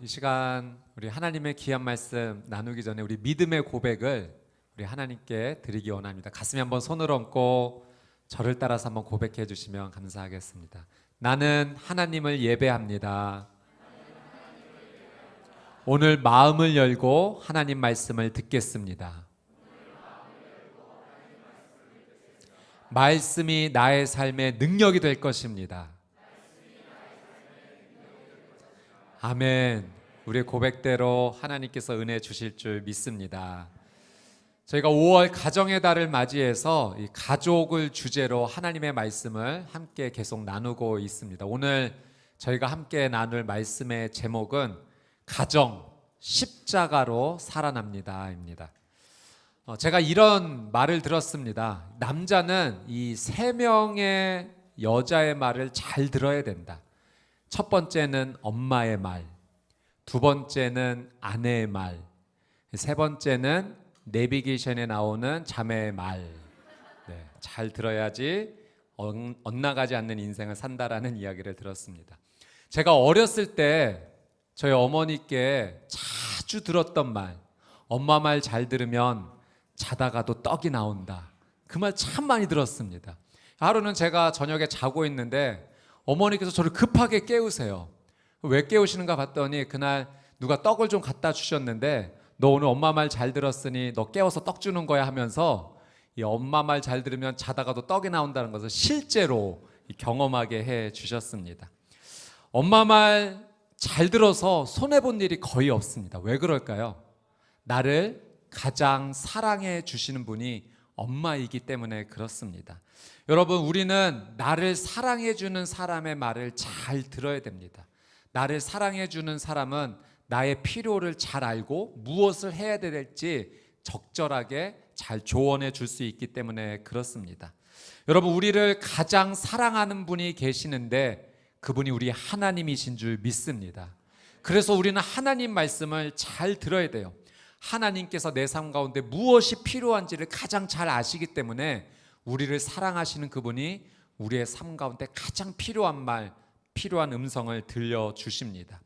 이 시간 우리 하나님의 귀한 말씀 나누기 전에 우리 믿음의 고백을 우리 하나님께 드리기 원합니다. 가슴에 한번 손을 얹고 저를 따라서 한번 고백해 주시면 감사하겠습니다. 나는 하나님을 예배합니다. 오늘 마음을 열고 하나님 말씀을 듣겠습니다. 말씀이 나의 삶의 능력이 될 것입니다. 아멘. 우리의 고백대로 하나님께서 은혜 주실 줄 믿습니다. 저희가 5월 가정의 달을 맞이해서 이 가족을 주제로 하나님의 말씀을 함께 계속 나누고 있습니다. 오늘 저희가 함께 나눌 말씀의 제목은 가정, 십자가로 살아납니다입니다. 제가 이런 말을 들었습니다. 남자는 이 3명의 여자의 말을 잘 들어야 된다. 첫 번째는 엄마의 말, 두 번째는 아내의 말, 세 번째는 내비게이션에 나오는 자매의 말. 잘 들어야지 엇나가지 않는 인생을 산다라는 이야기를 들었습니다. 제가 어렸을 때 저희 어머니께 자주 들었던 말, 엄마 말 잘 들으면 자다가도 떡이 나온다. 그 말 참 많이 들었습니다. 하루는 제가 저녁에 자고 있는데 어머니께서 저를 급하게 깨우세요. 왜 깨우시는가 봤더니 그날 누가 떡을 좀 갖다 주셨는데 너 오늘 엄마 말 잘 들었으니 너 깨워서 떡 주는 거야 하면서 이 엄마 말 잘 들으면 자다가도 떡이 나온다는 것을 실제로 경험하게 해 주셨습니다. 엄마 말 잘 들어서 손해본 일이 거의 없습니다. 왜 그럴까요? 나를 가장 사랑해 주시는 분이 엄마이기 때문에 그렇습니다. 여러분, 우리는 나를 사랑해 주는 사람의 말을 잘 들어야 됩니다. 나를 사랑해 주는 사람은 나의 필요를 잘 알고 무엇을 해야 될지 적절하게 잘 조언해 줄 수 있기 때문에 그렇습니다. 여러분, 우리를 가장 사랑하는 분이 계시는데 그분이 우리 하나님이신 줄 믿습니다. 그래서 우리는 하나님 말씀을 잘 들어야 돼요. 하나님께서 내 삶 가운데 무엇이 필요한지를 가장 잘 아시기 때문에 우리를 사랑하시는 그분이 우리의 삶 가운데 가장 필요한 말, 필요한 음성을 들려주십니다.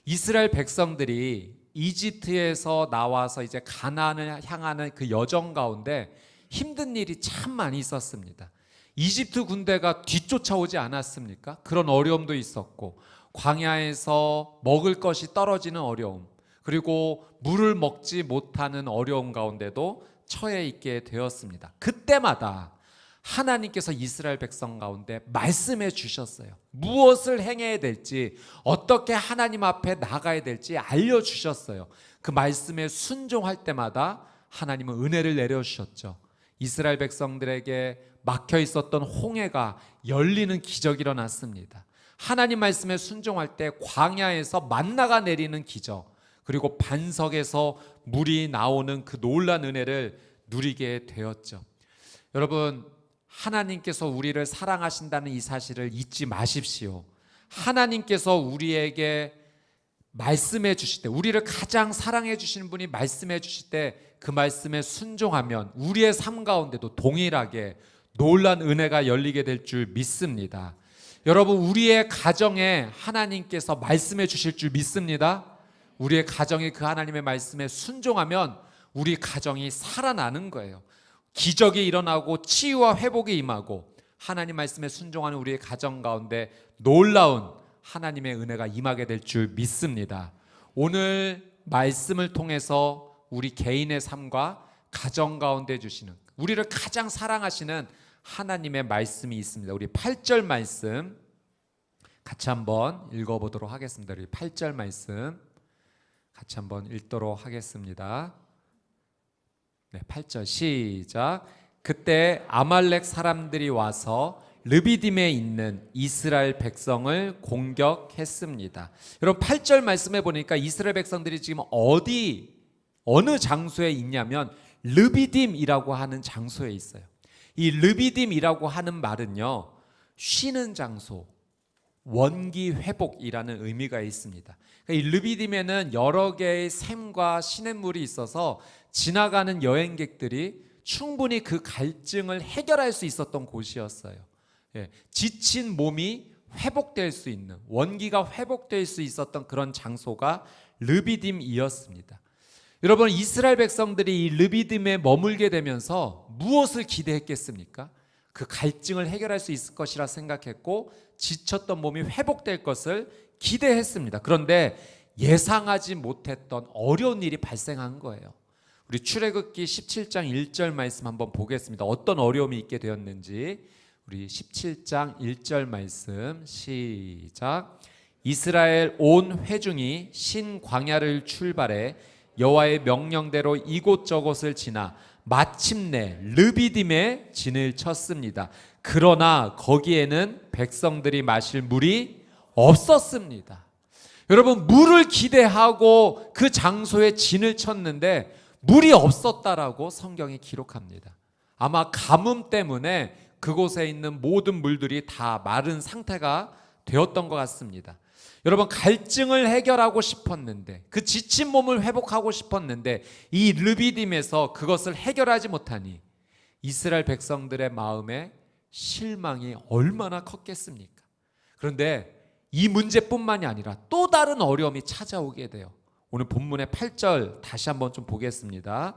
이스라엘 백성들이 이집트에서 나와서 이제 가나안을 향하는 그 여정 가운데 힘든 일이 참 많이 있었습니다. 이집트 군대가 뒤쫓아오지 않았습니까? 그런 어려움도 있었고, 광야에서 먹을 것이 떨어지는 어려움, 그리고 물을 먹지 못하는 어려움 가운데도 처해 있게 되었습니다. 그때마다 하나님께서 이스라엘 백성 가운데 말씀해 주셨어요. 무엇을 행해야 될지, 어떻게 하나님 앞에 나가야 될지 알려주셨어요. 그 말씀에 순종할 때마다 하나님은 은혜를 내려주셨죠. 이스라엘 백성들에게 막혀 있었던 홍해가 열리는 기적이 일어났습니다. 하나님 말씀에 순종할 때 광야에서 만나가 내리는 기적, 그리고 반석에서 물이 나오는 그 놀라운 은혜를 누리게 되었죠. 여러분, 하나님께서 우리를 사랑하신다는 이 사실을 잊지 마십시오. 하나님께서 우리에게 말씀해 주실 때, 우리를 가장 사랑해 주시는 분이 말씀해 주실 때 그 말씀에 순종하면 우리의 삶 가운데도 동일하게 놀라운 은혜가 열리게 될 줄 믿습니다. 여러분, 우리의 가정에 하나님께서 말씀해 주실 줄 믿습니다. 우리의 가정이 그 하나님의 말씀에 순종하면 우리 가정이 살아나는 거예요. 기적이 일어나고 치유와 회복이 임하고 하나님 말씀에 순종하는 우리의 가정 가운데 놀라운 하나님의 은혜가 임하게 될 줄 믿습니다. 오늘 말씀을 통해서 우리 개인의 삶과 가정 가운데 주시는, 우리를 가장 사랑하시는 하나님의 말씀이 있습니다. 우리 8절 말씀 같이 한번 읽어보도록 하겠습니다. 우리 8절 말씀 같이 한번 읽도록 하겠습니다. 8절 시작. 그때 아말렉 사람들이 와서 르비딤에 있는 이스라엘 백성을 공격했습니다. 여러분, 8절 말씀해 보니까 이스라엘 백성들이 지금 어느 장소에 있냐면 르비딤이라고 하는 장소에 있어요. 이 르비딤이라고 하는 말은요, 쉬는 장소, 원기 회복이라는 의미가 있습니다. 이 르비딤에는 여러 개의 샘과 시냇물이 있어서 지나가는 여행객들이 충분히 그 갈증을 해결할 수 있었던 곳이었어요. 지친 몸이 회복될 수 있는, 원기가 회복될 수 있었던 그런 장소가 르비딤이었습니다. 여러분, 이스라엘 백성들이 이 르비딤에 머물게 되면서 무엇을 기대했겠습니까? 그 갈증을 해결할 수 있을 것이라 생각했고 지쳤던 몸이 회복될 것을 기대했습니다. 그런데 예상하지 못했던 어려운 일이 발생한 거예요. 우리 출애굽기 17장 1절 말씀 한번 보겠습니다. 어떤 어려움이 있게 되었는지. 우리 17장 1절 말씀 시작. 이스라엘 온 회중이 신 광야를 출발해 여호와의 명령대로 이곳저곳을 지나 마침내 르비딤에 진을 쳤습니다. 그러나 거기에는 백성들이 마실 물이 없었습니다. 여러분, 물을 기대하고 그 장소에 진을 쳤는데 물이 없었다라고 성경이 기록합니다. 아마 가뭄 때문에 그곳에 있는 모든 물들이 다 마른 상태가 되었던 것 같습니다. 여러분, 갈증을 해결하고 싶었는데, 그 지친 몸을 회복하고 싶었는데 이 르비딤에서 그것을 해결하지 못하니 이스라엘 백성들의 마음에 실망이 얼마나 컸겠습니까? 그런데 이 문제뿐만이 아니라 또 다른 어려움이 찾아오게 돼요. 오늘 본문의 8절 다시 한번 좀 보겠습니다.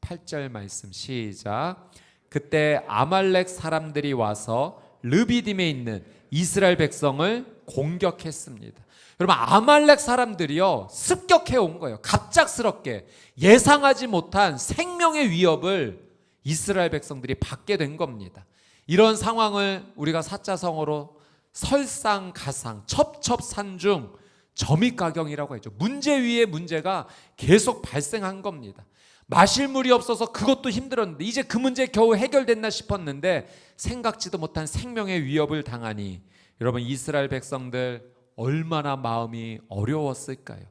8절 말씀 시작. 그때 아말렉 사람들이 와서 르비딤에 있는 이스라엘 백성을 공격했습니다. 여러분, 아말렉 사람들이요 습격해 온 거예요. 갑작스럽게 예상하지 못한 생명의 위협을 이스라엘 백성들이 받게 된 겁니다. 이런 상황을 우리가 사자성어로 설상가상, 첩첩산중, 점입가경이라고 했죠. 문제 위에 문제가 계속 발생한 겁니다. 마실 물이 없어서 그것도 힘들었는데 이제 그 문제 겨우 해결됐나 싶었는데 생각지도 못한 생명의 위협을 당하니 여러분, 이스라엘 백성들 얼마나 마음이 어려웠을까요?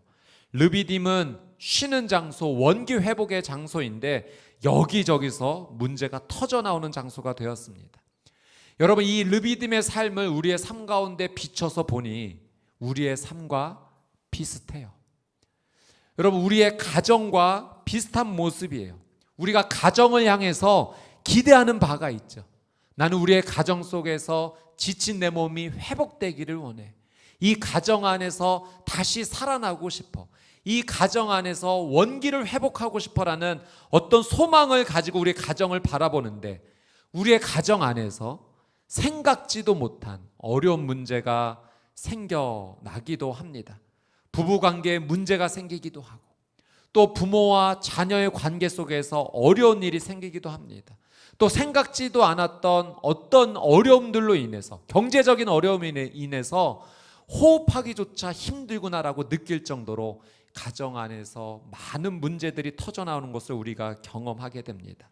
르비딤은 쉬는 장소, 원기 회복의 장소인데 여기저기서 문제가 터져 나오는 장소가 되었습니다. 여러분, 이 르비딤의 삶을 우리의 삶 가운데 비춰서 보니 우리의 삶과 비슷해요. 여러분, 우리의 가정과 비슷한 모습이에요. 우리가 가정을 향해서 기대하는 바가 있죠. 나는 우리의 가정 속에서 지친 내 몸이 회복되기를 원해. 이 가정 안에서 다시 살아나고 싶어. 이 가정 안에서 원기를 회복하고 싶어라는 어떤 소망을 가지고 우리의 가정을 바라보는데 우리의 가정 안에서 생각지도 못한 어려운 문제가 생겨나기도 합니다. 부부관계에 문제가 생기기도 하고 또 부모와 자녀의 관계 속에서 어려운 일이 생기기도 합니다. 또 생각지도 않았던 어떤 어려움들로 인해서, 경제적인 어려움으로 인해서 호흡하기조차 힘들구나라고 느낄 정도로 가정 안에서 많은 문제들이 터져 나오는 것을 우리가 경험하게 됩니다.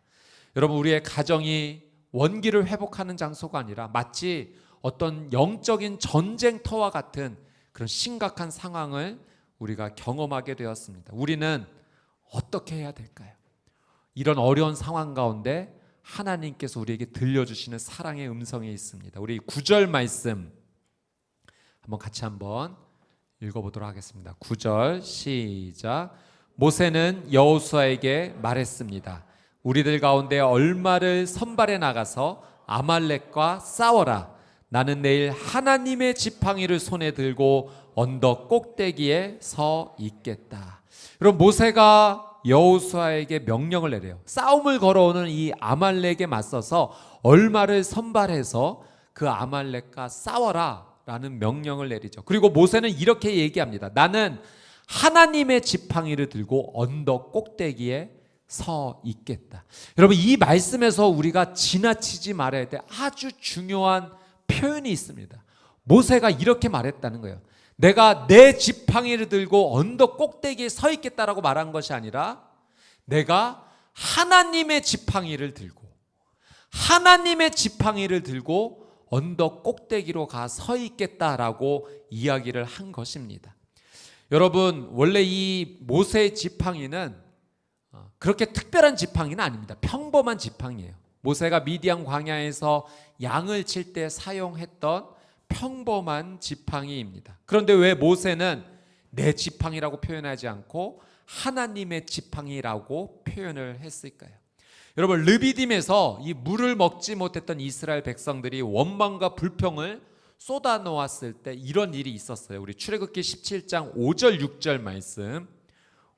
여러분, 우리의 가정이 원기를 회복하는 장소가 아니라 마치 어떤 영적인 전쟁터와 같은 그런 심각한 상황을 우리가 경험하게 되었습니다. 우리는 어떻게 해야 될까요? 이런 어려운 상황 가운데 하나님께서 우리에게 들려주시는 사랑의 음성이 있습니다. 우리 9절 말씀 한번 같이 한번 읽어보도록 하겠습니다. 9절 시작. 모세는 여호수아에게 말했습니다. 우리들 가운데 얼마를 선발해 나가서 아말렉과 싸워라. 나는 내일 하나님의 지팡이를 손에 들고 언덕 꼭대기에 서 있겠다. 여러분, 모세가 여호수아에게 명령을 내려요. 싸움을 걸어오는 이 아말렉에 맞서서 얼마를 선발해서 그 아말렉과 싸워라 라는 명령을 내리죠. 그리고 모세는 이렇게 얘기합니다. 나는 하나님의 지팡이를 들고 언덕 꼭대기에 서 있겠다. 여러분, 이 말씀에서 우리가 지나치지 말아야 될 아주 중요한 표현이 있습니다. 모세가 이렇게 말했다는 거예요. 내가 내 지팡이를 들고 언덕 꼭대기에 서 있겠다라고 말한 것이 아니라 내가 하나님의 지팡이를 들고 언덕 꼭대기로 가 서 있겠다라고 이야기를 한 것입니다. 여러분, 원래 이 모세의 지팡이는 그렇게 특별한 지팡이는 아닙니다. 평범한 지팡이에요. 모세가 미디안 광야에서 양을 칠 때 사용했던 평범한 지팡이입니다. 그런데 왜 모세는 내 지팡이라고 표현하지 않고 하나님의 지팡이라고 표현을 했을까요? 여러분, 르비딤에서 이 물을 먹지 못했던 이스라엘 백성들이 원망과 불평을 쏟아 놓았을 때 이런 일이 있었어요. 우리 출애굽기 17장 5절 6절 말씀,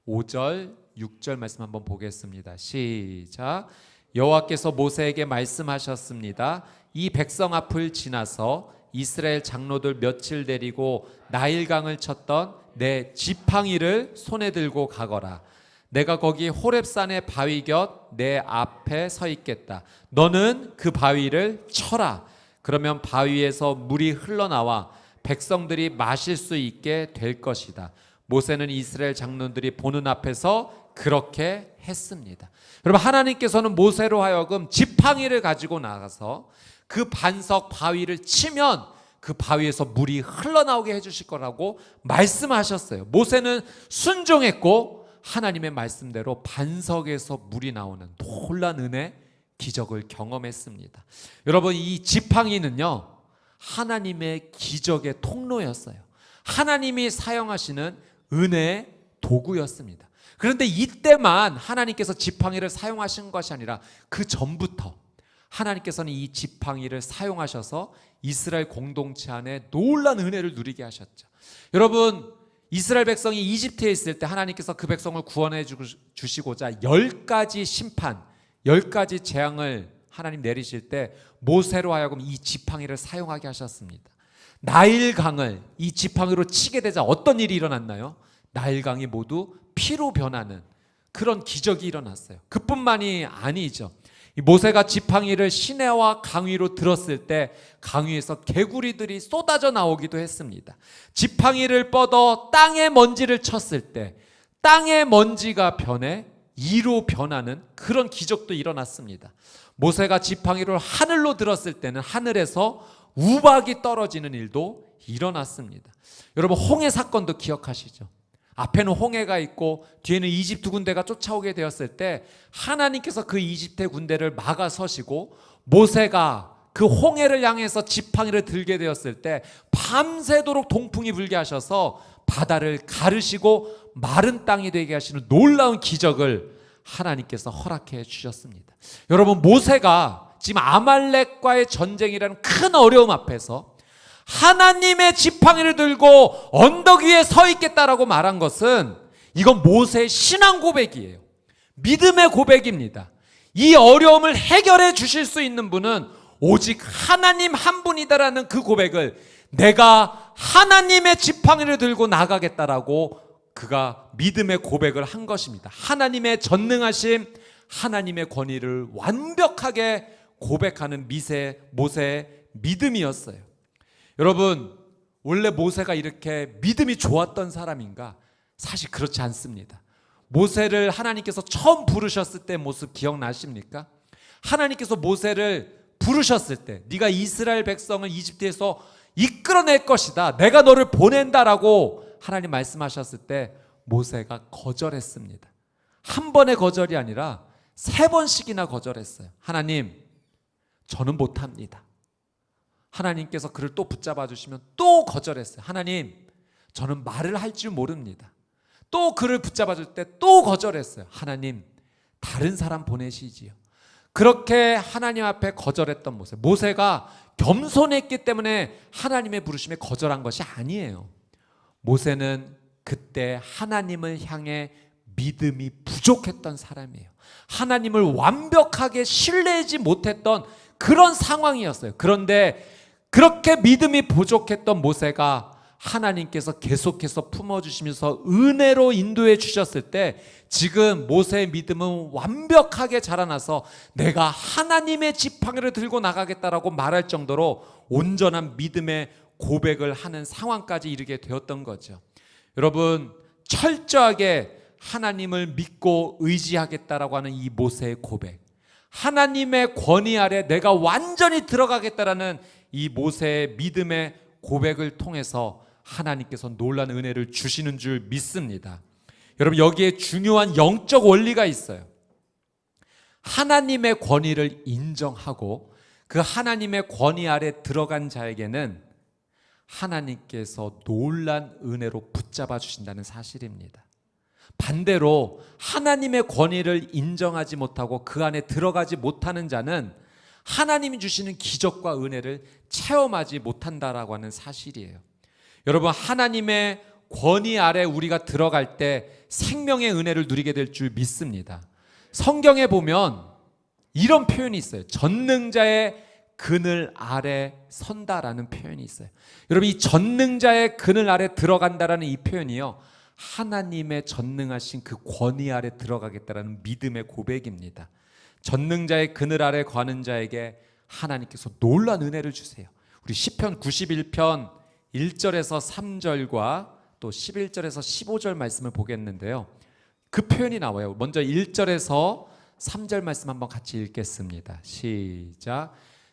5절 6절 말씀 한번 보겠습니다. 시작. 여호와께서 모세에게 말씀하셨습니다. 이 백성 앞을 지나서 이스라엘 장로들 며칠 데리고 나일강을 쳤던 내 지팡이를 손에 들고 가거라. 내가 거기 호렙산의 바위 곁 내 앞에 서 있겠다. 너는 그 바위를 쳐라. 그러면 바위에서 물이 흘러나와 백성들이 마실 수 있게 될 것이다. 모세는 이스라엘 장로들이 보는 앞에서 그렇게 했습니다. 여러분, 하나님께서는 모세로 하여금 지팡이를 가지고 나가서 그 반석 바위를 치면 그 바위에서 물이 흘러나오게 해주실 거라고 말씀하셨어요. 모세는 순종했고 하나님의 말씀대로 반석에서 물이 나오는 놀라운 은혜, 기적을 경험했습니다. 여러분, 이 지팡이는요, 하나님의 기적의 통로였어요. 하나님이 사용하시는 은혜의 도구였습니다. 그런데 이때만 하나님께서 지팡이를 사용하신 것이 아니라 그 전부터 하나님께서는 이 지팡이를 사용하셔서 이스라엘 공동체 안에 놀라운 은혜를 누리게 하셨죠. 여러분, 이스라엘 백성이 이집트에 있을 때 하나님께서 그 백성을 구원해 주시고자 10가지 심판, 10가지 재앙을 하나님 내리실 때 모세로 하여금 이 지팡이를 사용하게 하셨습니다. 나일강을 이 지팡이로 치게 되자 어떤 일이 일어났나요? 나일강이 모두 피로 변하는 그런 기적이 일어났어요. 그뿐만이 아니죠. 모세가 지팡이를 시내와 강 위로 들었을 때 강 위에서 개구리들이 쏟아져 나오기도 했습니다. 지팡이를 뻗어 땅에 먼지를 쳤을 때 땅의 먼지가 변해 이로 변하는 그런 기적도 일어났습니다. 모세가 지팡이를 하늘로 들었을 때는 하늘에서 우박이 떨어지는 일도 일어났습니다. 여러분, 홍해 사건도 기억하시죠? 앞에는 홍해가 있고 뒤에는 이집트 군대가 쫓아오게 되었을 때 하나님께서 그 이집트 군대를 막아서시고 모세가 그 홍해를 향해서 지팡이를 들게 되었을 때 밤새도록 동풍이 불게 하셔서 바다를 가르시고 마른 땅이 되게 하시는 놀라운 기적을 하나님께서 허락해 주셨습니다. 여러분, 모세가 지금 아말렉과의 전쟁이라는 큰 어려움 앞에서 하나님의 지팡이를 들고 언덕 위에 서 있겠다라고 말한 것은 이건 모세의 신앙 고백이에요. 믿음의 고백입니다. 이 어려움을 해결해 주실 수 있는 분은 오직 하나님 한 분이다라는 그 고백을, 내가 하나님의 지팡이를 들고 나가겠다라고 그가 믿음의 고백을 한 것입니다. 하나님의 전능하심, 하나님의 권위를 완벽하게 고백하는 모세의 믿음이었어요. 여러분, 원래 모세가 이렇게 믿음이 좋았던 사람인가? 사실 그렇지 않습니다. 모세를 하나님께서 처음 부르셨을 때 모습 기억나십니까? 하나님께서 모세를 부르셨을 때 네가 이스라엘 백성을 이집트에서 이끌어낼 것이다, 내가 너를 보낸다라고 하나님 말씀하셨을 때 모세가 거절했습니다. 한 번의 거절이 아니라 3번씩이나 거절했어요. 하나님, 저는 못합니다. 하나님께서 그를 또 붙잡아 주시면 또 거절했어요. 하나님, 저는 말을 할 줄 모릅니다. 또 그를 붙잡아 줄 때 또 거절했어요. 하나님, 다른 사람 보내시지요. 그렇게 하나님 앞에 거절했던 모세가 겸손했기 때문에 하나님의 부르심에 거절한 것이 아니에요. 모세는 그때 하나님을 향해 믿음이 부족했던 사람이에요. 하나님을 완벽하게 신뢰하지 못했던 그런 상황이었어요. 그런데 그렇게 믿음이 부족했던 모세가 하나님께서 계속해서 품어주시면서 은혜로 인도해 주셨을 때 지금 모세의 믿음은 완벽하게 자라나서 내가 하나님의 지팡이를 들고 나가겠다라고 말할 정도로 온전한 믿음의 고백을 하는 상황까지 이르게 되었던 거죠. 여러분, 철저하게 하나님을 믿고 의지하겠다라고 하는 이 모세의 고백, 하나님의 권위 아래 내가 완전히 들어가겠다라는 이 모세의 믿음의 고백을 통해서 하나님께서 놀라운 은혜를 주시는 줄 믿습니다. 여러분, 여기에 중요한 영적 원리가 있어요. 하나님의 권위를 인정하고 그 하나님의 권위 아래 들어간 자에게는 하나님께서 놀라운 은혜로 붙잡아 주신다는 사실입니다. 반대로 하나님의 권위를 인정하지 못하고 그 안에 들어가지 못하는 자는 하나님이 주시는 기적과 은혜를 체험하지 못한다라고 하는 사실이에요. 여러분, 하나님의 권위 아래 우리가 들어갈 때 생명의 은혜를 누리게 될 줄 믿습니다. 성경에 보면 이런 표현이 있어요. 전능자의 그늘 아래 선다라는 표현이 있어요. 여러분, 이 전능자의 그늘 아래 들어간다라는 이 표현이요, 하나님의 전능하신 그 권위 아래 들어가겠다라는 믿음의 고백입니다. 전능자의 그늘 아래 거하는 자에게 하나님께서 놀라운 은혜를 주세요. 우리 시편 91편 1절에서 3절과 또 11절에서 15절 말씀을 보겠는데요, 그 표현이 나와요. 먼저 1절에서 3절 말씀 한번 같이 읽겠습니다. 시작.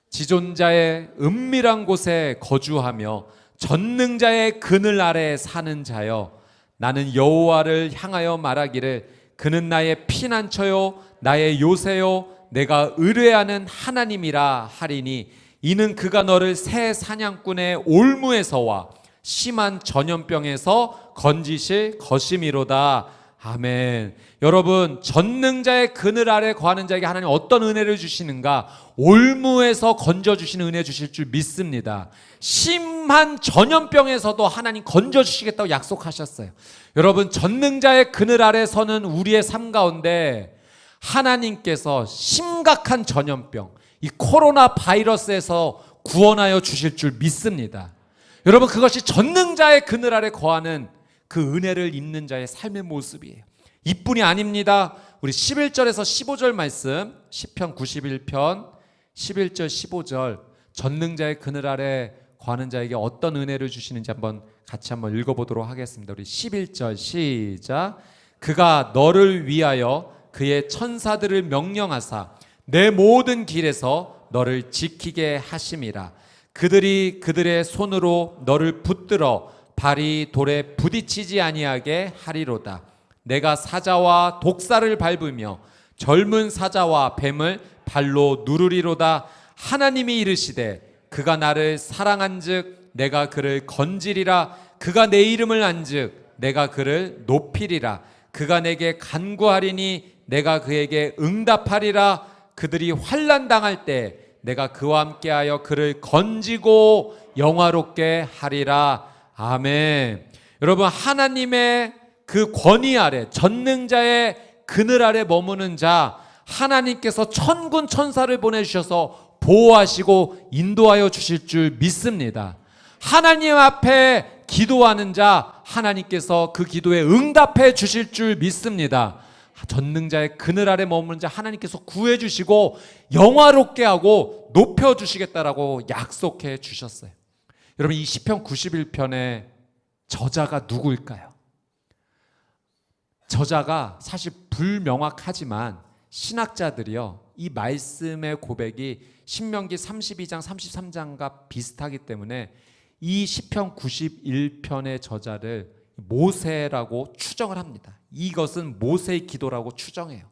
지존자의 은밀한 곳에 거주하며 전능자의 그늘 아래 사는 자여, 나는 여호와를 향하여 말하기를 그는 나의 피난처요 나의 요새요 내가 의뢰하는 하나님이라 하리니, 이는 그가 너를 새 사냥꾼의 올무에서와 심한 전염병에서 건지실 것이미로다. 아멘. 여러분, 전능자의 그늘 아래 거하는 자에게 하나님 어떤 은혜를 주시는가? 올무에서 건져주시는 은혜 주실 줄 믿습니다. 심한 전염병에서도 하나님 건져주시겠다고 약속하셨어요. 여러분, 전능자의 그늘 아래 서는 우리의 삶 가운데 하나님께서 심각한 전염병, 이 코로나 바이러스에서 구원하여 주실 줄 믿습니다. 여러분, 그것이 전능자의 그늘 아래 거하는 그 은혜를 입는 자의 삶의 모습이에요. 이뿐이 아닙니다. 우리 11절에서 15절 말씀, 시편 91편 11절 15절, 전능자의 그늘 아래 거하는 자에게 어떤 은혜를 주시는지 같이 한번 읽어보도록 하겠습니다. 우리 11절 시작. 그가 너를 위하여 그의 천사들을 명령하사 내 모든 길에서 너를 지키게 하심이라. 그들이 그들의 손으로 너를 붙들어 발이 돌에 부딪히지 아니하게 하리로다. 내가 사자와 독사를 밟으며 젊은 사자와 뱀을 발로 누르리로다. 하나님이 이르시되 그가 나를 사랑한즉 내가 그를 건지리라. 그가 내 이름을 안즉 내가 그를 높이리라. 그가 내게 간구하리니 내가 그에게 응답하리라. 그들이 환난 당할 때 내가 그와 함께하여 그를 건지고 영화롭게 하리라. 아멘. 여러분, 하나님의 그 권위 아래, 전능자의 그늘 아래 머무는 자, 하나님께서 천군 천사를 보내주셔서 보호하시고 인도하여 주실 줄 믿습니다. 하나님 앞에 기도하는 자, 하나님께서 그 기도에 응답해 주실 줄 믿습니다. 전능자의 그늘 아래 머무는 자, 하나님께서 구해 주시고 영화롭게 하고 높여 주시겠다라고 약속해 주셨어요. 여러분, 이 시편 91편의 저자가 누구일까요? 저자가 사실 불명확하지만 신학자들이요, 이 말씀의 고백이 신명기 32장 33장과 비슷하기 때문에 이 시편 91편의 저자를 모세라고 추정을 합니다. 이것은 모세의 기도라고 추정해요.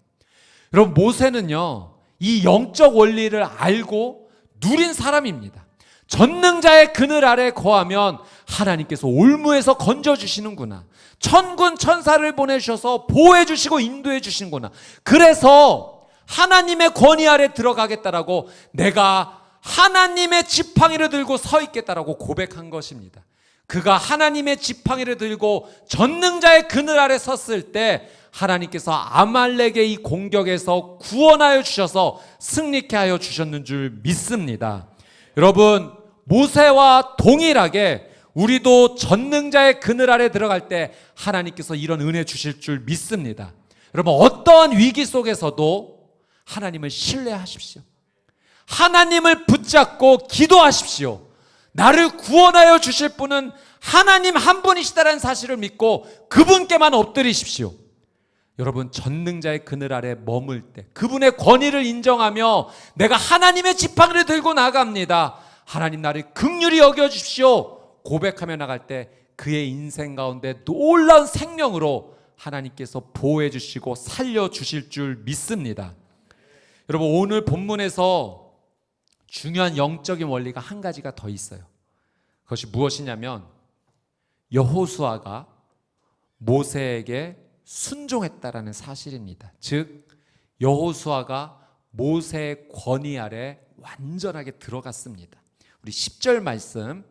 여러분, 모세는요, 이 영적 원리를 알고 누린 사람입니다. 전능자의 그늘 아래 거하면 하나님께서 올무에서 건져주시는구나, 천군 천사를 보내주셔서 보호해주시고 인도해주시는구나, 그래서 하나님의 권위 아래 들어가겠다라고, 내가 하나님의 지팡이를 들고 서 있겠다라고 고백한 것입니다. 그가 하나님의 지팡이를 들고 전능자의 그늘 아래 섰을 때 하나님께서 아말렉의 이 공격에서 구원하여 주셔서 승리케 하여 주셨는 줄 믿습니다. 여러분, 모세와 동일하게 우리도 전능자의 그늘 아래 들어갈 때 하나님께서 이런 은혜 주실 줄 믿습니다. 여러분, 어떠한 위기 속에서도 하나님을 신뢰하십시오. 하나님을 붙잡고 기도하십시오. 나를 구원하여 주실 분은 하나님 한 분이시다라는 사실을 믿고 그분께만 엎드리십시오. 여러분, 전능자의 그늘 아래 머물 때 그분의 권위를 인정하며 내가 하나님의 지팡이를 들고 나갑니다, 하나님 나를 긍휼히 여겨주십시오 고백하며 나갈 때 그의 인생 가운데 놀라운 생명으로 하나님께서 보호해 주시고 살려주실 줄 믿습니다. 여러분, 오늘 본문에서 중요한 영적인 원리가 한 가지가 더 있어요. 그것이 무엇이냐면, 여호수아가 모세에게 순종했다라는 사실입니다. 즉, 여호수아가 모세의 권위 아래 완전하게 들어갔습니다. 우리 10절 말씀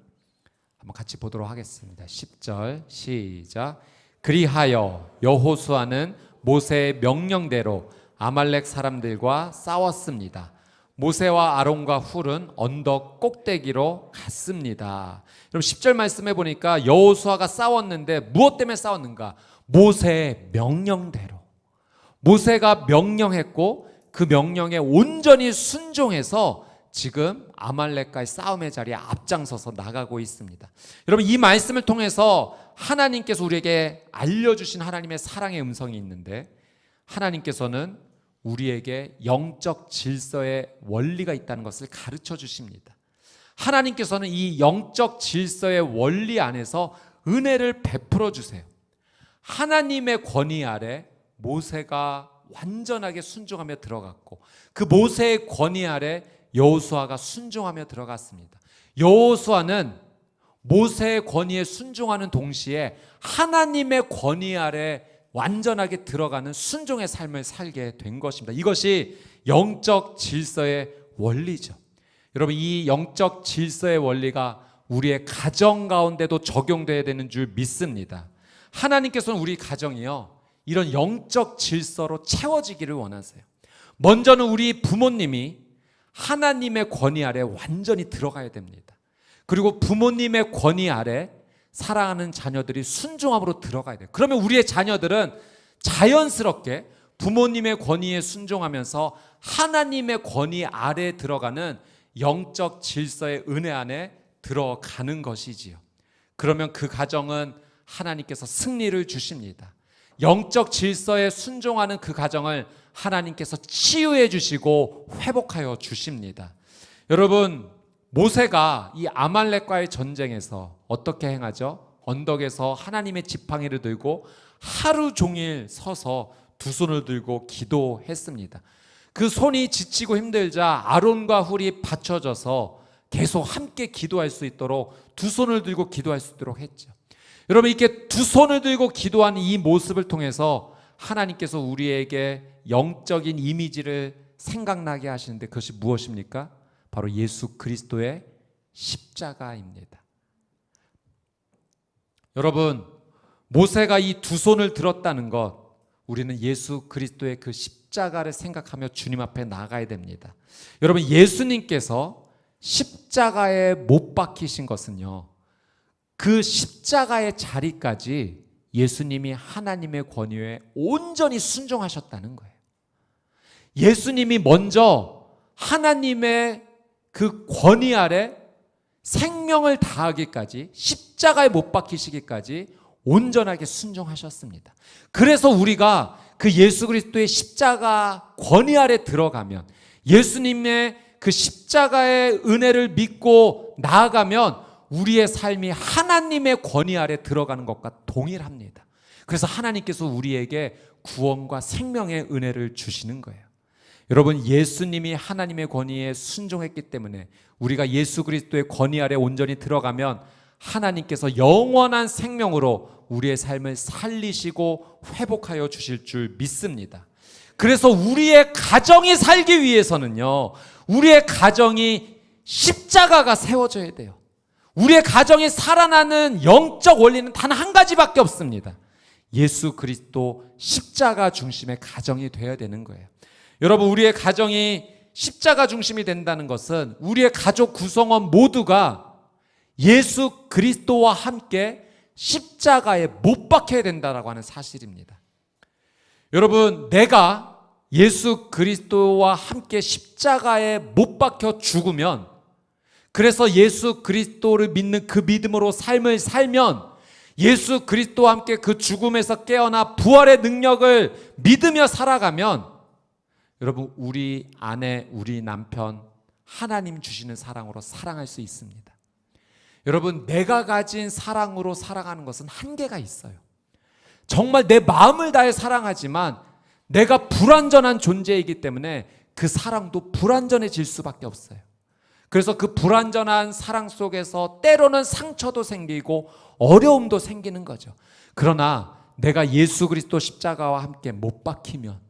한번 같이 보도록 하겠습니다. 10절 시작. 그리하여 여호수아는 모세의 명령대로 아말렉 사람들과 싸웠습니다. 모세와 아론과 훌은 언덕 꼭대기로 갔습니다. 여러분 10절 말씀해 보니까 여호수아가 싸웠는데 무엇 때문에 싸웠는가? 모세의 명령대로. 모세가 명령했고 그 명령에 온전히 순종해서 지금 아말렉과의 싸움의 자리에 앞장서서 나가고 있습니다. 여러분 이 말씀을 통해서 하나님께서 우리에게 알려주신 하나님의 사랑의 음성이 있는데, 하나님께서는 우리에게 영적 질서의 원리가 있다는 것을 가르쳐 주십니다. 하나님께서는 이 영적 질서의 원리 안에서 은혜를 베풀어 주세요. 하나님의 권위 아래 모세가 완전하게 순종하며 들어갔고, 그 모세의 권위 아래 여호수아가 순종하며 들어갔습니다. 여호수아는 모세의 권위에 순종하는 동시에 하나님의 권위 아래 완전하게 들어가는 순종의 삶을 살게 된 것입니다. 이것이 영적 질서의 원리죠. 여러분 이 영적 질서의 원리가 우리의 가정 가운데도 적용되어야 되는 줄 믿습니다. 하나님께서는 우리 가정이요 이런 영적 질서로 채워지기를 원하세요. 먼저는 우리 부모님이 하나님의 권위 아래 완전히 들어가야 됩니다. 그리고 부모님의 권위 아래 사랑하는 자녀들이 순종함으로 들어가야 돼요. 그러면 우리의 자녀들은 자연스럽게 부모님의 권위에 순종하면서 하나님의 권위 아래 들어가는 영적 질서의 은혜 안에 들어가는 것이지요. 그러면 그 가정은 하나님께서 승리를 주십니다. 영적 질서에 순종하는 그 가정을 하나님께서 치유해 주시고 회복하여 주십니다. 여러분 모세가 이 아말렉과의 전쟁에서 어떻게 행하죠? 언덕에서 하나님의 지팡이를 들고 하루 종일 서서 두 손을 들고 기도했습니다. 그 손이 지치고 힘들자 아론과 훌이 받쳐져서 계속 함께 기도할 수 있도록 두 손을 들고 기도할 수 있도록 했죠. 여러분 이렇게 두 손을 들고 기도하는 이 모습을 통해서 하나님께서 우리에게 영적인 이미지를 생각나게 하시는데, 그것이 무엇입니까? 바로 예수 그리스도의 십자가입니다. 여러분 모세가 이 두 손을 들었다는 것, 우리는 예수 그리스도의 그 십자가를 생각하며 주님 앞에 나가야 됩니다. 여러분 예수님께서 십자가에 못 박히신 것은요, 그 십자가의 자리까지 예수님이 하나님의 권위에 온전히 순종하셨다는 거예요. 예수님이 먼저 하나님의 그 권위 아래 생명을 다하기까지, 십자가에 못 박히시기까지 온전하게 순종하셨습니다. 그래서 우리가 그 예수 그리스도의 십자가 권위 아래 들어가면, 예수님의 그 십자가의 은혜를 믿고 나아가면 우리의 삶이 하나님의 권위 아래 들어가는 것과 동일합니다. 그래서 하나님께서 우리에게 구원과 생명의 은혜를 주시는 거예요. 여러분 예수님이 하나님의 권위에 순종했기 때문에 우리가 예수 그리스도의 권위 아래 온전히 들어가면 하나님께서 영원한 생명으로 우리의 삶을 살리시고 회복하여 주실 줄 믿습니다. 그래서 우리의 가정이 살기 위해서는요, 우리의 가정이 십자가가 세워져야 돼요. 우리의 가정이 살아나는 영적 원리는 단 한 가지밖에 없습니다. 예수 그리스도 십자가 중심의 가정이 되어야 되는 거예요. 여러분 우리의 가정이 십자가 중심이 된다는 것은 우리의 가족 구성원 모두가 예수 그리스도와 함께 십자가에 못 박혀야 된다라고 하는 사실입니다. 여러분 내가 예수 그리스도와 함께 십자가에 못 박혀 죽으면, 그래서 예수 그리스도를 믿는 그 믿음으로 삶을 살면, 예수 그리스도와 함께 그 죽음에서 깨어나 부활의 능력을 믿으며 살아가면, 여러분 우리 아내, 우리 남편 하나님 주시는 사랑으로 사랑할 수 있습니다. 여러분 내가 가진 사랑으로 살아가는 것은 한계가 있어요. 정말 내 마음을 다해 사랑하지만 내가 불완전한 존재이기 때문에 그 사랑도 불완전해질 수밖에 없어요. 그래서 그 불완전한 사랑 속에서 때로는 상처도 생기고 어려움도 생기는 거죠. 그러나 내가 예수 그리스도 십자가와 함께 못 박히면,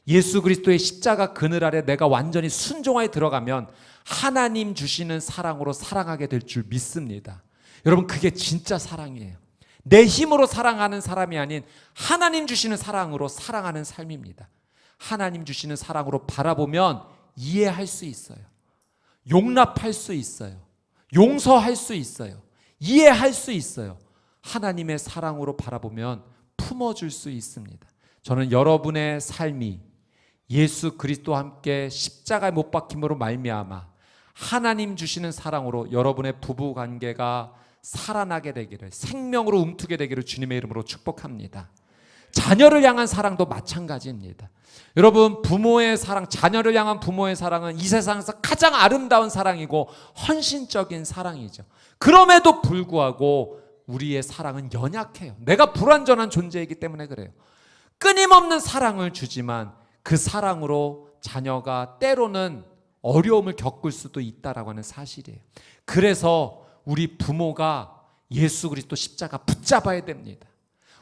예수 그리스도의 십자가 그늘 아래 내가 완전히 순종하에 들어가면 하나님 주시는 사랑으로 사랑하게 될 줄 믿습니다. 여러분, 그게 진짜 사랑이에요. 내 힘으로 사랑하는 사람이 아닌 하나님 주시는 사랑으로 사랑하는 삶입니다. 하나님 주시는 사랑으로 바라보면 이해할 수 있어요. 용납할 수 있어요. 용서할 수 있어요. 이해할 수 있어요. 하나님의 사랑으로 바라보면 품어줄 수 있습니다. 저는 여러분의 삶이 예수 그리스도와 함께 십자가에 못 박힘으로 말미암아 하나님 주시는 사랑으로 여러분의 부부 관계가 살아나게 되기를, 생명으로 움트게 되기를 주님의 이름으로 축복합니다. 자녀를 향한 사랑도 마찬가지입니다. 여러분, 부모의 사랑, 자녀를 향한 부모의 사랑은 이 세상에서 가장 아름다운 사랑이고 헌신적인 사랑이죠. 그럼에도 불구하고 우리의 사랑은 연약해요. 내가 불완전한 존재이기 때문에 그래요. 끊임없는 사랑을 주지만 그 사랑으로 자녀가 때로는 어려움을 겪을 수도 있다라고 하는 사실이에요. 그래서 우리 부모가 예수 그리스도 십자가 붙잡아야 됩니다.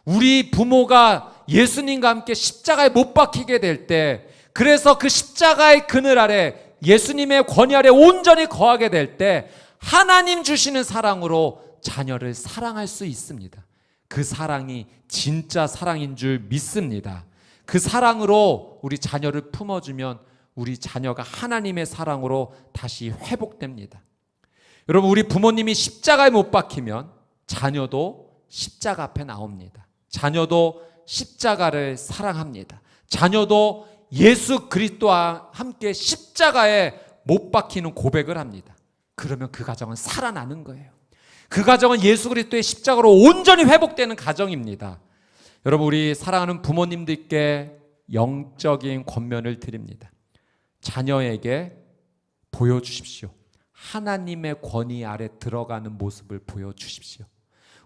우리 부모가 예수님과 함께 십자가에 못 박히게 될 때, 그래서 그 십자가의 그늘 아래 예수님의 권위 아래 온전히 거하게 될 때 하나님 주시는 사랑으로 자녀를 사랑할 수 있습니다. 그 사랑이 진짜 사랑인 줄 믿습니다. 그 사랑으로 우리 자녀를 품어주면 우리 자녀가 하나님의 사랑으로 다시 회복됩니다. 여러분, 우리 부모님이 십자가에 못 박히면 자녀도 십자가 앞에 나옵니다. 자녀도 십자가를 사랑합니다. 자녀도 예수 그리스도와 함께 십자가에 못 박히는 고백을 합니다. 그러면 그 가정은 살아나는 거예요. 그 가정은 예수 그리스도의 십자가로 온전히 회복되는 가정입니다. 여러분, 우리 사랑하는 부모님들께 영적인 권면을 드립니다. 자녀에게 보여주십시오. 하나님의 권위 아래 들어가는 모습을 보여주십시오.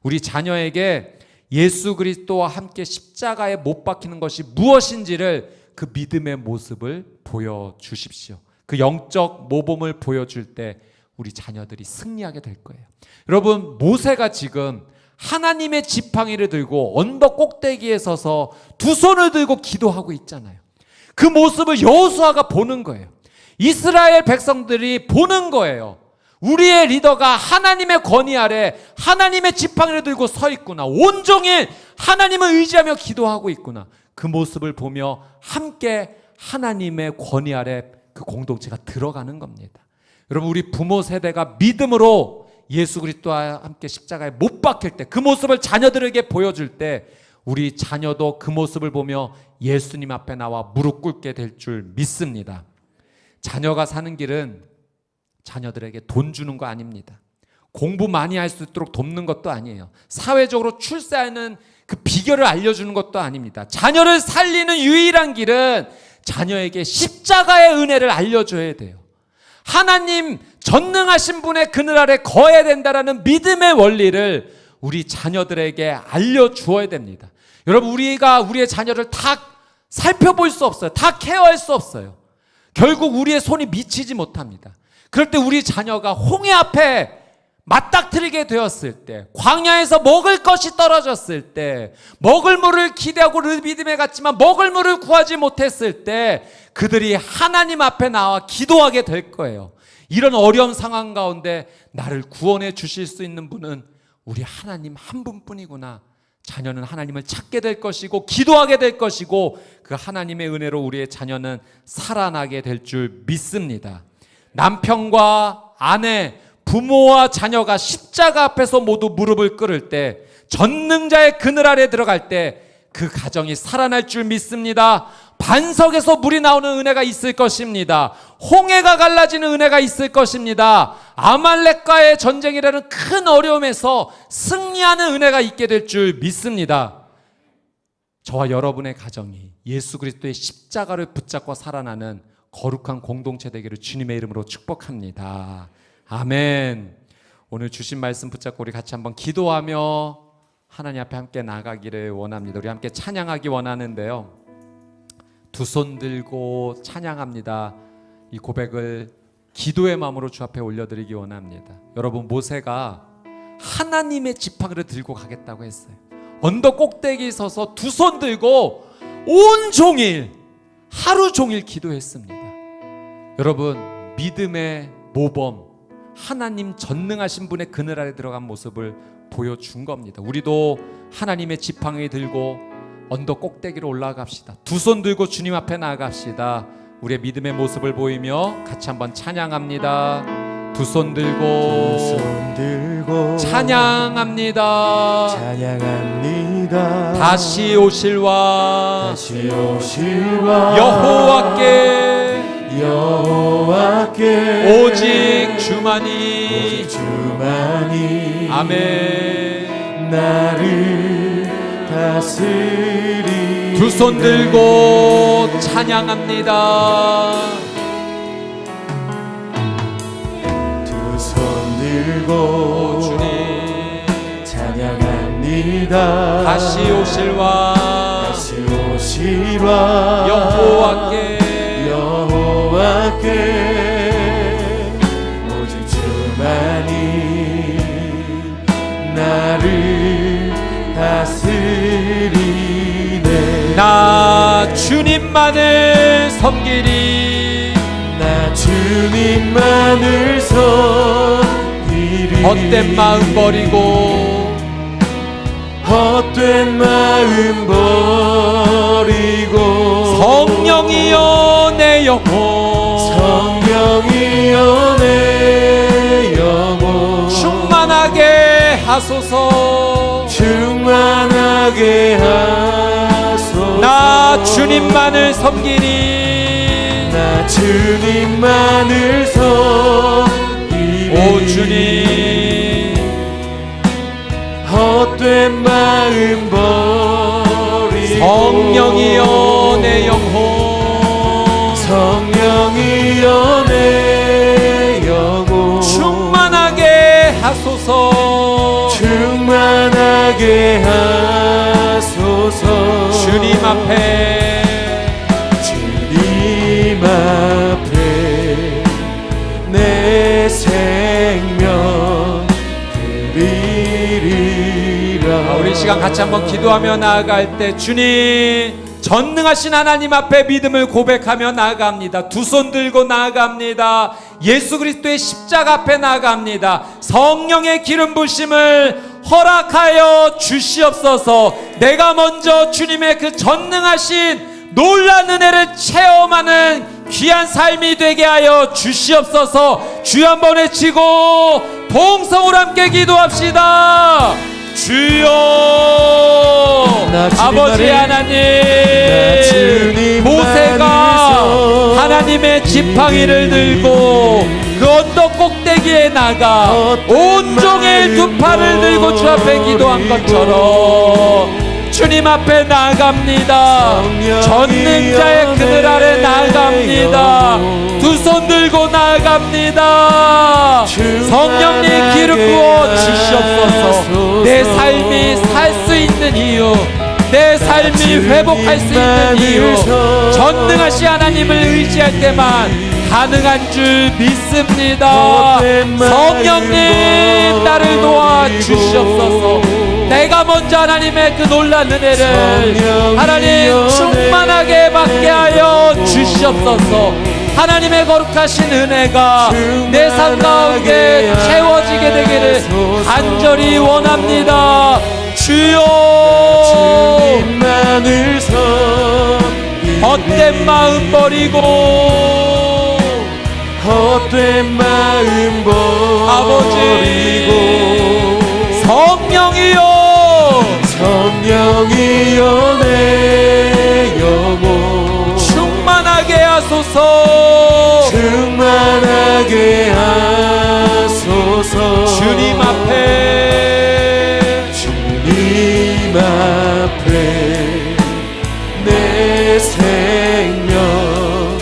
우리 자녀에게 예수 그리스도와 함께 십자가에 못 박히는 것이 무엇인지를, 그 믿음의 모습을 보여주십시오. 그 영적 모범을 보여줄 때 우리 자녀들이 승리하게 될 거예요. 여러분, 모세가 지금 하나님의 지팡이를 들고 언덕 꼭대기에 서서 두 손을 들고 기도하고 있잖아요. 그 모습을 여호수아가 보는 거예요. 이스라엘 백성들이 보는 거예요. 우리의 리더가 하나님의 권위 아래 하나님의 지팡이를 들고 서 있구나. 온종일 하나님을 의지하며 기도하고 있구나. 그 모습을 보며 함께 하나님의 권위 아래 그 공동체가 들어가는 겁니다. 여러분, 우리 부모 세대가 믿음으로 예수 그리스도와 함께 십자가에 못 박힐 때, 그 모습을 자녀들에게 보여줄 때 우리 자녀도 그 모습을 보며 예수님 앞에 나와 무릎 꿇게 될 줄 믿습니다. 자녀가 사는 길은 자녀들에게 돈 주는 거 아닙니다. 공부 많이 할 수 있도록 돕는 것도 아니에요. 사회적으로 출세하는 그 비결을 알려주는 것도 아닙니다. 자녀를 살리는 유일한 길은 자녀에게 십자가의 은혜를 알려줘야 돼요. 하나님 전능하신 분의 그늘 아래 거해야 된다라는 믿음의 원리를 우리 자녀들에게 알려주어야 됩니다. 여러분, 우리가 우리의 자녀를 다 살펴볼 수 없어요. 다 케어할 수 없어요. 결국 우리의 손이 미치지 못합니다. 그럴 때 우리 자녀가 홍해 앞에 맞닥뜨리게 되었을 때, 광야에서 먹을 것이 떨어졌을 때, 먹을 물을 기대하고 믿음에 갔지만 먹을 물을 구하지 못했을 때 그들이 하나님 앞에 나와 기도하게 될 거예요. 이런 어려운 상황 가운데 나를 구원해 주실 수 있는 분은 우리 하나님 한 분뿐이구나. 자녀는 하나님을 찾게 될 것이고 기도하게 될 것이고 그 하나님의 은혜로 우리의 자녀는 살아나게 될 줄 믿습니다. 남편과 아내, 부모와 자녀가 십자가 앞에서 모두 무릎을 꿇을 때, 전능자의 그늘 아래 들어갈 때 그 가정이 살아날 줄 믿습니다. 반석에서 물이 나오는 은혜가 있을 것입니다. 홍해가 갈라지는 은혜가 있을 것입니다. 아말렉과의 전쟁이라는 큰 어려움에서 승리하는 은혜가 있게 될 줄 믿습니다. 저와 여러분의 가정이 예수 그리스도의 십자가를 붙잡고 살아나는 거룩한 공동체 되기를 주님의 이름으로 축복합니다. 아멘. 오늘 주신 말씀 붙잡고 우리 같이 한번 기도하며 하나님 앞에 함께 나가기를 원합니다. 우리 함께 찬양하기 원하는데요, 두 손 들고 찬양합니다. 이 고백을 기도의 마음으로 주 앞에 올려드리기 원합니다. 여러분, 모세가 하나님의 지팡이를 들고 가겠다고 했어요. 언덕 꼭대기에 서서 두 손 들고 온종일, 하루 종일 기도했습니다. 여러분, 믿음의 모범, 하나님 전능하신 분의 그늘 아래 들어간 모습을 보여준 겁니다. 우리도 하나님의 지팡이 들고 언덕 꼭대기로 올라갑시다. 두 손 들고 주님 앞에 나아갑시다. 우리의 믿음의 모습을 보이며 같이 한번 찬양합니다. 두 손 들고 찬양합니다. 찬양합니다. 다시 오실 왕 여호와께 오직 주만이 아멘. 나를 다스리. 두 손 들고 찬양합니다. 두 손 들고 주님 찬양합니다. 다시 오실 왕 여호와께 오직 주만이 나를 다스리네. 나 주님만을 섬기리. 나 주님만을 섬기리. 헛된 마음 버리고 헛된 마음 버리고 성령이여 내 영혼 성령이여 내 영혼 충만하게 하소서. 충만하게 하소서. 나 주님만을 섬기리. 나 주님만을 섬기리. 오 주님 헛된 마음 버리고 성령이여 내 영혼 성령이여 내 영혼 충만하게 하소서. 충만하게 하소서. 주님 앞에 주님 앞에 내 생명 드리리라. 우리 시간 같이 한번 기도하며 나아갈 때 주님 전능하신 하나님 앞에 믿음을 고백하며 나아갑니다. 두 손 들고 나아갑니다. 예수 그리스도의 십자가 앞에 나아갑니다. 성령의 기름 부심을 허락하여 주시옵소서. 내가 먼저 주님의 그 전능하신 놀라운 은혜를 체험하는 귀한 삶이 되게 하여 주시옵소서. 주여 한번 외치고 동성으로 함께 기도합시다. 주여 아버지 하나님, 모세가 하나님의 지팡이를 들고 그 언덕 꼭대기에 나가 온종일 두 팔을 들고 주 앞에 기도한 것처럼 주님 앞에 나아갑니다. 전능자의 그늘 아래 나아갑니다. 두 손 들고 나아갑니다. 성령님 기름 부어 주시옵소서. 내 삶이 살 수 있는 이유, 내 삶이 회복할 수 있는 이유, 전능하신 하나님을 의지할 때만 가능한 줄 믿습니다. 성령님 나를 도와 주시옵소서. 내가 먼저 하나님의 그 놀라운 은혜를 하나님 충만하게 받게 하여 주시옵소서. 하나님의 거룩하신 은혜가 내 삶 가운데 채워지게 되기를 간절히 원합니다. 주여 헛된 마음 버리고 헛된 마음 버리고 아버지 성령이여 성령이여 내 영혼 충만하게 하소서. 충만하게 하소서. 주님 앞에 내 생명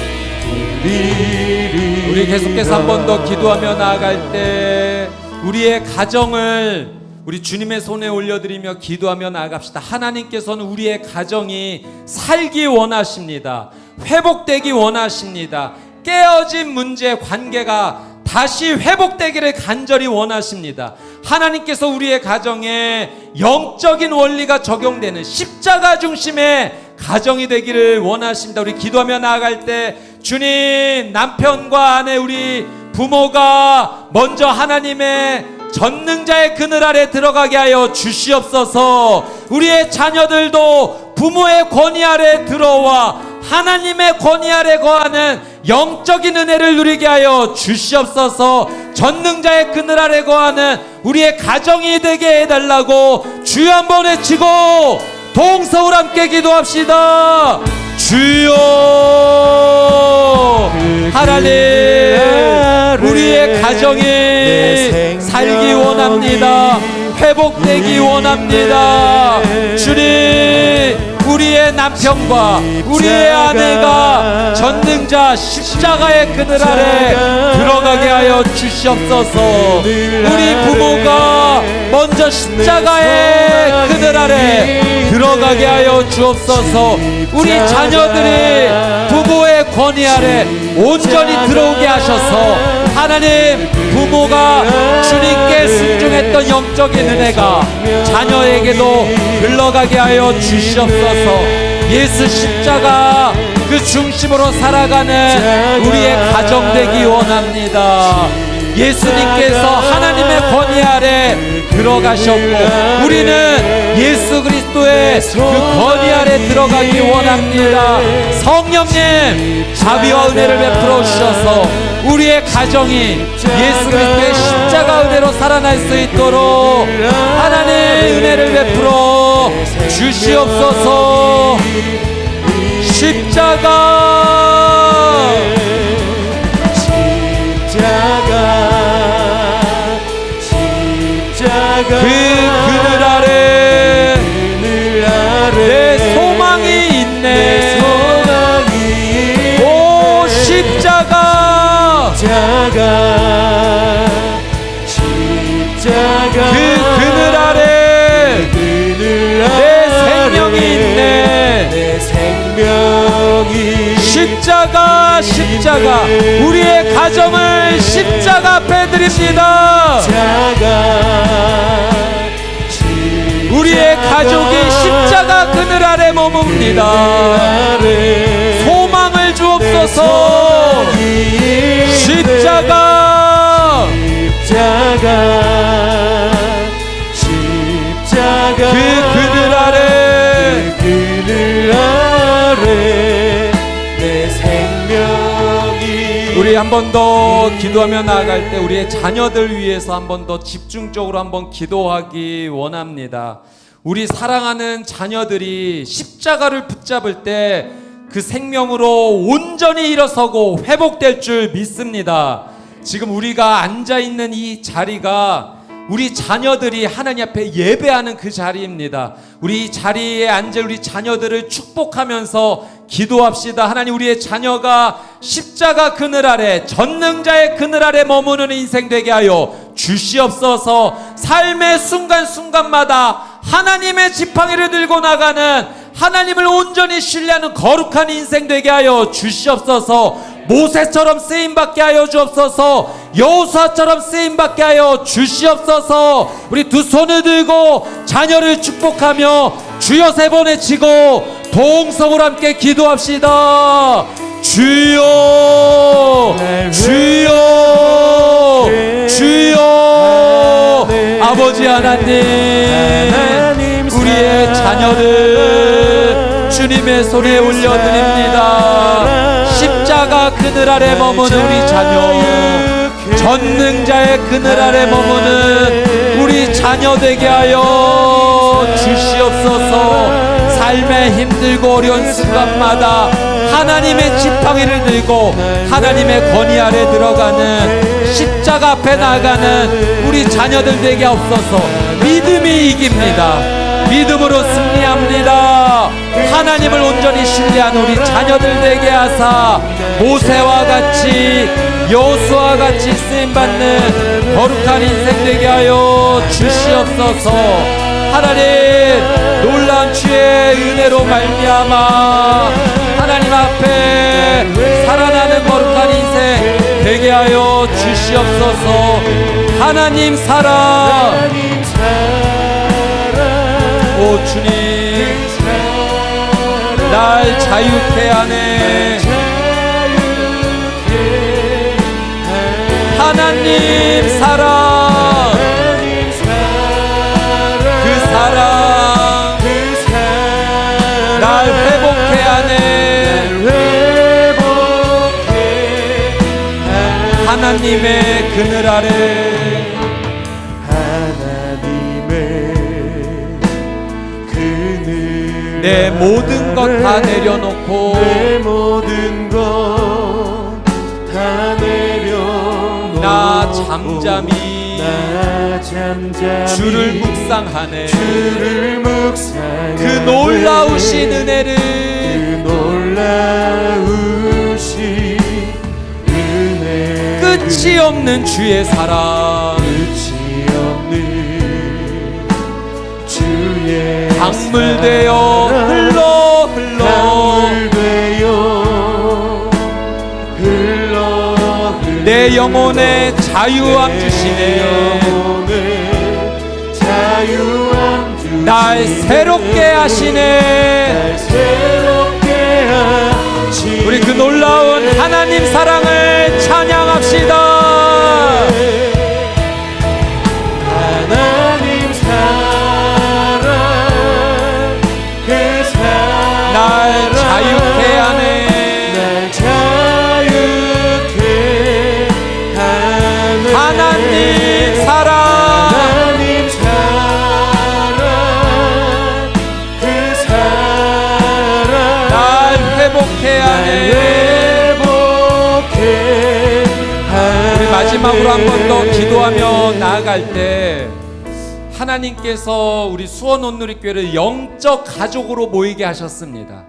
드리리라. 우리 계속해서 한 번 더 기도하며 나아갈 때 우리의 가정을 우리 주님의 손에 올려드리며 기도하며 나아갑시다. 하나님께서는 우리의 가정이 살기 원하십니다. 회복되기 원하십니다. 깨어진 문제 관계가 다시 회복되기를 간절히 원하십니다. 하나님께서 우리의 가정에 영적인 원리가 적용되는 십자가 중심의 가정이 되기를 원하십니다. 우리 기도하며 나아갈 때 주님 남편과 아내 우리 부모가 먼저 하나님의 전능자의 그늘 아래 들어가게 하여 주시옵소서. 우리의 자녀들도 부모의 권위 아래 들어와 하나님의 권위 아래 거하는 영적인 은혜를 누리게 하여 주시옵소서. 전능자의 그늘 아래 거하는 우리의 가정이 되게 해달라고 주여 한번 외치고 동서울 함께 기도합시다. 주여 하나님, 우리의 가정이 살기 원합니다. 회복되기 원합니다. 주님, 우리의 남편과 우리의 아내가 전능자 십자가의 그늘 아래 들어가게 하여 주시옵소서. 우리 부모가 먼저 십자가의 그늘 아래 들어가게 하여 주옵소서. 우리 자녀들이 부모의 권위 아래 온전히 들어오게 하셔서 하나님, 부모가 주님께 순종했던 영적인 은혜가 자녀에게도 흘러가게 하여 주시옵소서. 예수 십자가 그 중심으로 살아가는 우리의 가정 되기 원합니다. 예수님께서 하나님의 권위 아래 들어가셨고 우리는 예수 그리스도의 그 권위 아래 들어가기 원합니다. 성령님, 자비와 은혜를 베풀어 주셔서 우리의 가정이 예수 그리스도의 십자가 은혜로 살아날 수 있도록 하나님 은혜를 베풀어 주시옵소서. 십자가 그 그늘 아래 내 소망이 있네. 오 십자가 그 그늘 아래 내 생명이 있네. 십자가 십자가 우리의 가정을 십자가 앞에 드립니다. 우리의 가족이 십자가 그늘 아래 머뭅니다. 소망을 주옵소서. 십자가 그 그늘 아래 내 생명이. 우리 한 번 더 기도하며 나아갈 때 우리의 자녀들 위해서 한 번 더 집중적으로 한번 기도하기 원합니다. 우리 사랑하는 자녀들이 십자가를 붙잡을 때 그 생명으로 온전히 일어서고 회복될 줄 믿습니다. 지금 우리가 앉아있는 이 자리가 우리 자녀들이 하나님 앞에 예배하는 그 자리입니다. 우리 이 자리에 앉을 우리 자녀들을 축복하면서 기도합시다. 하나님, 우리의 자녀가 십자가 그늘 아래 전능자의 그늘 아래 머무는 인생 되게 하여 주시옵소서. 삶의 순간순간마다 하나님의 지팡이를 들고 나가는, 하나님을 온전히 신뢰하는 거룩한 인생 되게 하여 주시옵소서. 모세처럼 쓰임받게 하여 주옵소서. 여호수아처럼 쓰임받게 하여 주시옵소서. 우리 두 손을 들고 자녀를 축복하며 주여 세 번 외치고 동성으로 함께 기도합시다. 주여 주여 주여. 아버지 하나님, 우리의 자녀를 주님의 손에 올려드립니다. 십자가 그늘 아래 머무는 우리 자녀, 전능자의 그늘 아래 머무는 우리 자녀 되게 하여 주시옵소서. 삶의 힘들고 어려운 순간마다 하나님의 지팡이를 들고 하나님의 권위 아래 들어가는, 십자가 앞에 나가는 우리 자녀들 되게 하옵소서. 믿음이 이깁니다. 믿음으로 승리합니다. 하나님을 온전히 신뢰하는 우리 자녀들 되게 하사 모세와 같이 여호수아와 같이 쓰임받는 거룩한 인생 되게 하여 주시옵소서. 하나님, 놀라운 주의 은혜로 말미암아 하나님 앞에 살아나는 거룩한 인생 되게 하여 주시옵소서. 하나님 사랑, 오 주님, 날 자유케 하네. 사랑, 하나님 사랑, 그 사랑 그 사랑 날 회복해 하네. 하나님의 그늘 아래, 하나님의 그늘 내 모든 것 다 내려놓고 내 모든 것 다 내려놓고 나 잠잠히 주를 묵상하네. 주를 묵상하네. 그 놀라우신 은혜를, 그 놀라우신 은혜, 끝이 없는 주의 사랑, 끝이 없는 주의 강물 되어 흘러 흘러 내 영혼에 자유함 주시네. 날 새롭게 하시네. 우리 그 놀라운 하나님 사랑을 찬양합시다. 하나님 사랑, 그 사랑 날 자유케 하네. 날 자유케 하네. 하나님 사랑, 하나님 사랑, 그 사랑 날 회복케 하네. 우리 마지막으로 한 번 더 기도하며 나아갈 때, 하나님께서 우리 수원 온누리교회를 영적 가족으로 모이게 하셨습니다.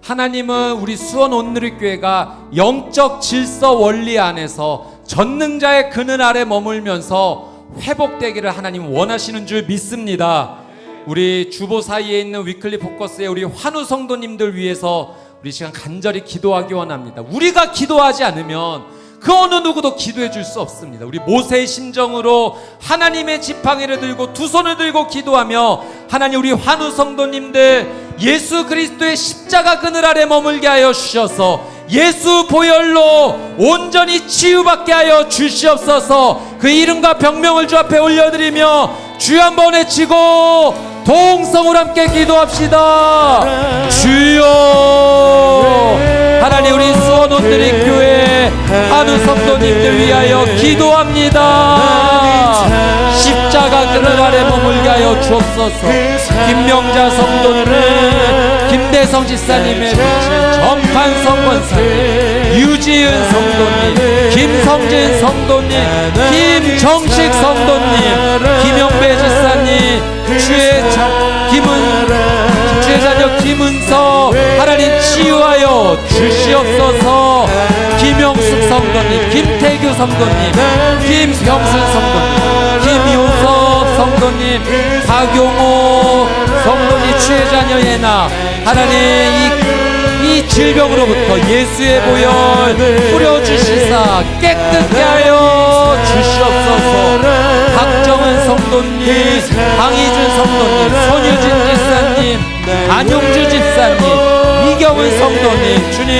하나님은 우리 수원 온누리교회가 영적 질서 원리 안에서 전능자의 그늘 아래 머물면서 회복되기를 하나님 원하시는 줄 믿습니다. 우리 주보 사이에 있는 위클리 포커스의 우리 환우 성도님들 위해서 우리 시간 간절히 기도하기 원합니다. 우리가 기도하지 않으면 그 어느 누구도 기도해 줄 수 없습니다. 우리 모세의 심정으로 하나님의 지팡이를 들고 두 손을 들고 기도하며, 하나님 우리 환우 성도님들 예수 그리스도의 십자가 그늘 아래 머물게 하여 주셔서 예수 보혈로 온전히 치유받게 하여 주시옵소서. 그 이름과 병명을 주 앞에 올려드리며 주여 한번 외치고 동성으로 함께 기도합시다. 주여, 하나님 우리 수원 온누리교회 한우 성도님들 위하여 기도합니다. 십자가 그늘 아래 머물게 하여 주옵소서. 김명자 성도님, 김대성 지사님의 부친 전판성 권사님, 유지은 성도님, 김성진 성도님, 김정식 성도님, 김영배 지사님, 주의 자녀 김은서 하나님 치유하여 주시옵소서. 김영숙 성도님, 김태규 성도님, 김병순 성도님, 김효섭 성도님, 박용호 성도님, 주의 자녀 예나 하나님 이 질병으로부터 예수의 보혈 뿌려주시사 깨끗게 하여 주시옵소서. 박정은 성도님, 강희준 성도님, 손유진 집사님, 안용주 집사님, 이경은 성도님, 주님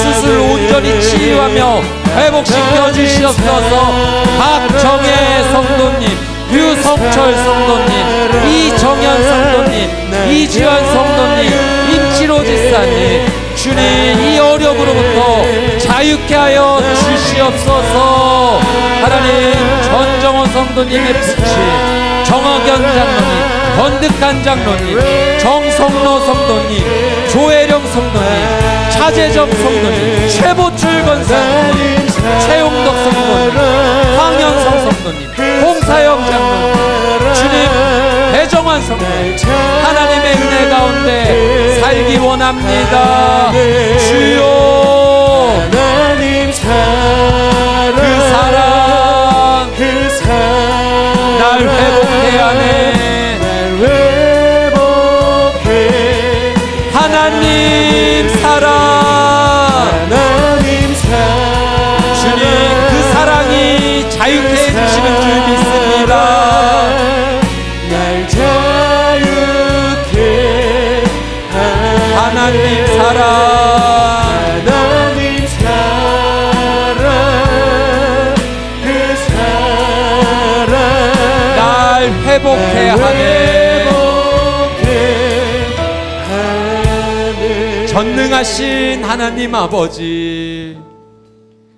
수술 온전히 치유하며 회복시켜 주시옵소서. 박정혜 성도님, 유성철 성도님, 이정현 성도님, 이지환 성도님, 임치로 지사님, 주님 이 어려움으로부터 자유케 하여 주시옵소서. 하나님 전정호 성도님의 부친 정학연 장로님, 건득한 장로님, 정성로 성도님, 조혜령 성도님, 차재정 성도님, 최보출 권사님, 최용덕 성도님, 황현성 성도님, 홍사영 장로님, 주님 배정환 성도님, 하나님의 은혜 가운데 살기 원합니다. 주여, 하나님 사랑, 그 사랑, 그 사랑 날 회복해 하네. 하나님 사랑, 하나님 사랑, 주님 그 사랑이 자유케 해주시는 줄 믿습니다. 날 자유케 하나님 사랑, 하나님 사랑, 그 회복해 하네. 전능하신 하나님 아버지,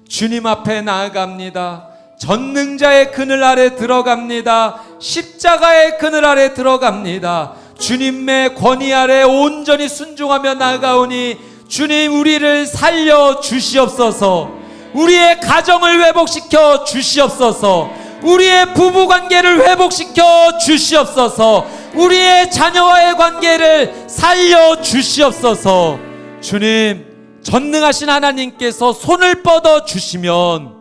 주님 앞에 나아갑니다. 전능자의 그늘 아래 들어갑니다. 십자가의 그늘 아래 들어갑니다. 주님의 권위 아래 온전히 순종하며 나아가오니 주님, 우리를 살려 주시옵소서. 우리의 가정을 회복시켜 주시옵소서. 우리의 부부관계를 회복시켜 주시옵소서. 우리의 자녀와의 관계를 살려 주시옵소서. 주님, 전능하신 하나님께서 손을 뻗어 주시면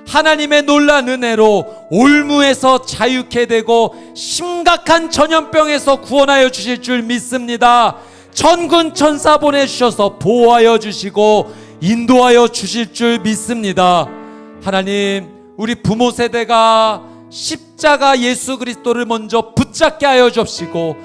하나님의 놀라운 은혜로 올무에서 자유케 되고 심각한 전염병에서 구원하여 주실 줄 믿습니다. 천군 천사 보내주셔서 보호하여 주시고 인도하여 주실 줄 믿습니다. 하나님, 우리 부모 세대가 십자가 예수 그리스도를 먼저 붙잡게 하여 주옵시고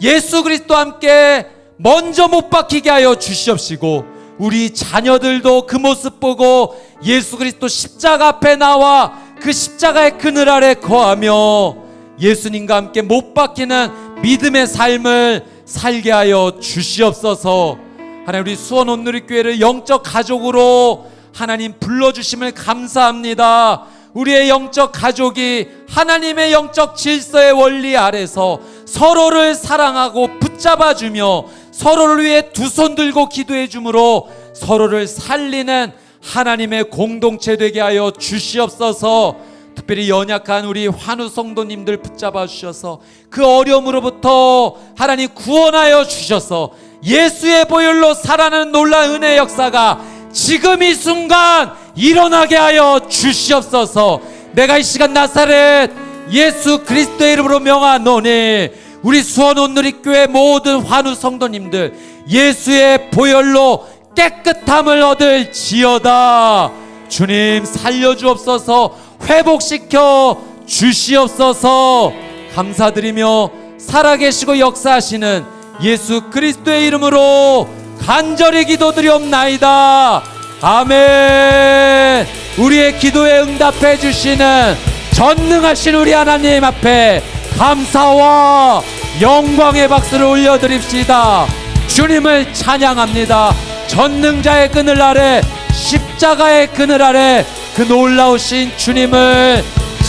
예수 그리스도와 함께 먼저 못 박히게 하여 주시옵시고 우리 자녀들도 그 모습 보고 예수 그리스도 십자가 앞에 나와 그 십자가의 그늘 아래 거하며 예수님과 함께 못 박히는 믿음의 삶을 살게 하여 주시옵소서. 하나님, 우리 수원 온누리교회를 영적 가족으로 하나님 불러주심을 감사합니다. 우리의 영적 가족이 하나님의 영적 질서의 원리 아래서 서로를 사랑하고 붙잡아주며 서로를 위해 두 손 들고 기도해 주므로 서로를 살리는 하나님의 공동체 되게 하여 주시옵소서. 특별히 연약한 우리 환우 성도님들 붙잡아 주셔서 그 어려움으로부터 하나님 구원하여 주셔서 예수의 보혈로 살아나는 놀라운 은혜의 역사가 지금 이 순간 일어나게 하여 주시옵소서. 내가 이 시간 나사렛 예수 그리스도의 이름으로 명하노니 우리 수원 온누리교회 모든 환우 성도님들 예수의 보혈로 깨끗함을 얻을지어다. 주님, 살려주옵소서. 회복시켜 주시옵소서. 감사드리며 살아계시고 역사하시는 예수 그리스도의 이름으로 간절히 기도드리옵나이다. 아멘. 우리의 기도에 응답해 주시는 전능하신 우리 하나님 앞에 감사와 영광의 박수를 올려드립시다. 주님을 찬양합니다. 전능자의 그늘 아래, 십자가의 그늘 아래 그 놀라우신 주님을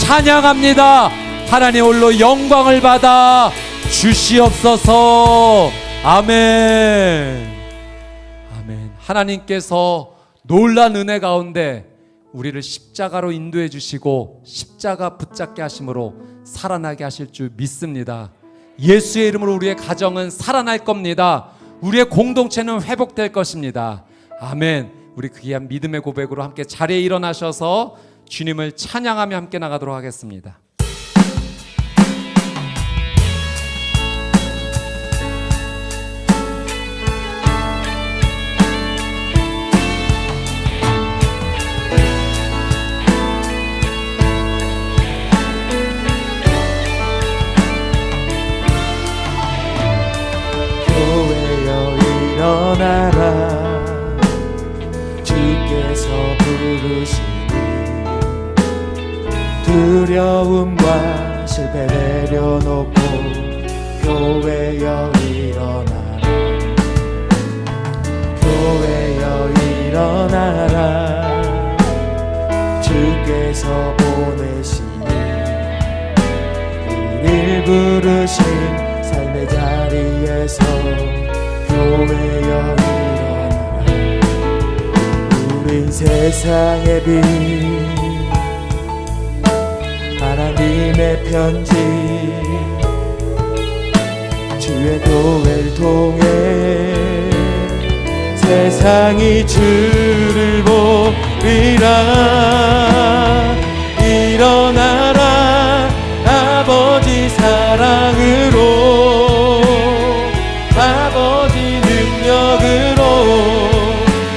찬양합니다. 하나님 홀로 영광을 받아 주시옵소서. 아멘. 아멘. 하나님께서 놀란 은혜 가운데 우리를 십자가로 인도해 주시고 십자가 붙잡게 하심으로 살아나게 하실 줄 믿습니다. 예수의 이름으로 우리의 가정은 살아날 겁니다. 우리의 공동체는 회복될 것입니다. 아멘. 우리 그 귀한 믿음의 고백으로 함께 자리에 일어나셔서 주님을 찬양하며 함께 나가도록 하겠습니다. 일어나라 주께서 부르시니 두려움과 실패 내려놓고 교회여 일어나라 교회여 일어나라 주께서 보내시니 우릴 부르신 삶의 자리에서 교회여 일어나라 우린 세상의 빛 하나님의 편지 주의 도를 통해 세상이 주를 보리라 일어나라 아버지 사랑으로 아버지 능력으로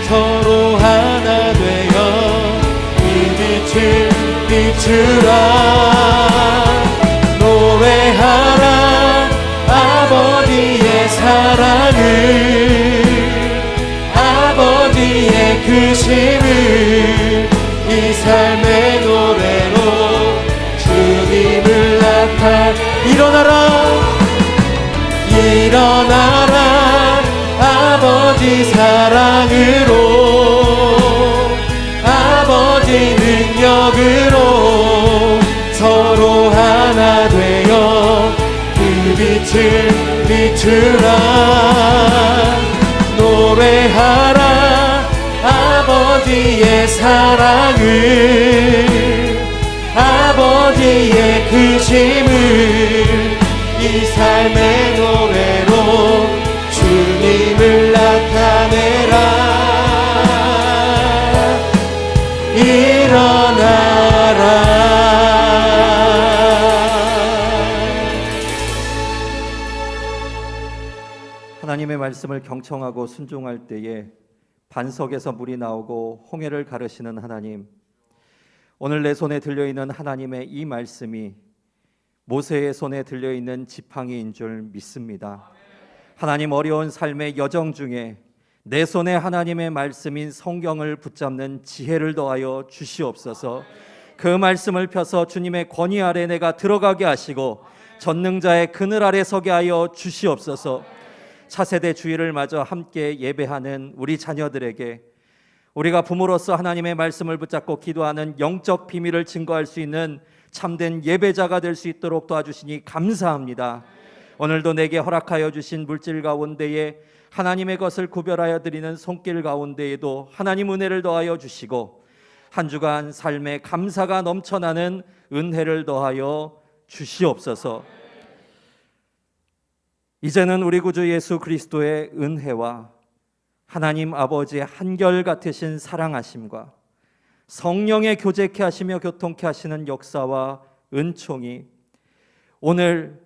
서로 하나 되어 이 빛을 비추라 노래하라 아버지의 사랑을 아버지의 크심을 이 삶의 노래로 주님을 나타내 일어나라 능력으로 서로 하나 되어 그 빛을 비추라. 노래하라 아버지의 사랑을, 아버지의 크심을 이 삶의 노래로 주님을 나타내라. 일어나라. 하나님의 말씀을 경청하고 순종할 때에 반석에서 물이 나오고 홍해를 가르시는 하나님, 오늘 내 손에 들려있는 하나님의 이 말씀이 모세의 손에 들려있는 지팡이인 줄 믿습니다. 하나님, 어려운 삶의 여정 중에 내 손에 하나님의 말씀인 성경을 붙잡는 지혜를 더하여 주시옵소서. 그 말씀을 펴서 주님의 권위 아래 내가 들어가게 하시고 전능자의 그늘 아래 서게 하여 주시옵소서. 차세대 주일을 맞아 함께 예배하는 우리 자녀들에게 우리가 부모로서 하나님의 말씀을 붙잡고 기도하는 영적 비밀을 증거할 수 있는 참된 예배자가 될 수 있도록 도와주시니 감사합니다. 오늘도 내게 허락하여 주신 물질 가운데에 하나님의 것을 구별하여 드리는 손길 가운데에도 하나님 은혜를 더하여 주시고 한 주간 삶에 감사가 넘쳐나는 은혜를 더하여 주시옵소서. 이제는 우리 구주 예수 그리스도의 은혜와 하나님 아버지의 한결같으신 사랑하심과 성령의 교제케 하시며 교통케 하시는 역사와 은총이 오늘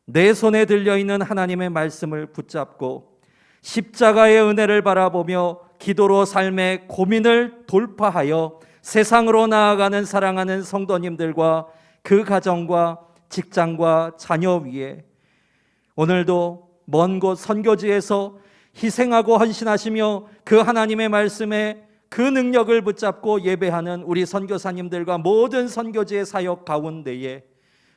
내 손에 들려있는 하나님의 말씀을 붙잡고 십자가의 은혜를 바라보며 기도로 삶의 고민을 돌파하여 세상으로 나아가는 사랑하는 성도님들과 그 가정과 직장과 자녀 위에 오늘도 먼 곳 선교지에서 희생하고 헌신하시며 그 하나님의 말씀에 그 능력을 붙잡고 예배하는 우리 선교사님들과 모든 선교지의 사역 가운데에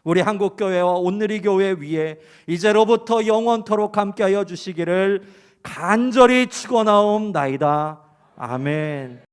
우리 한국교회와 온누리교회 위에 이제로부터 영원토록 함께하여 주시기를 간절히 축원하옵나이다. 아멘.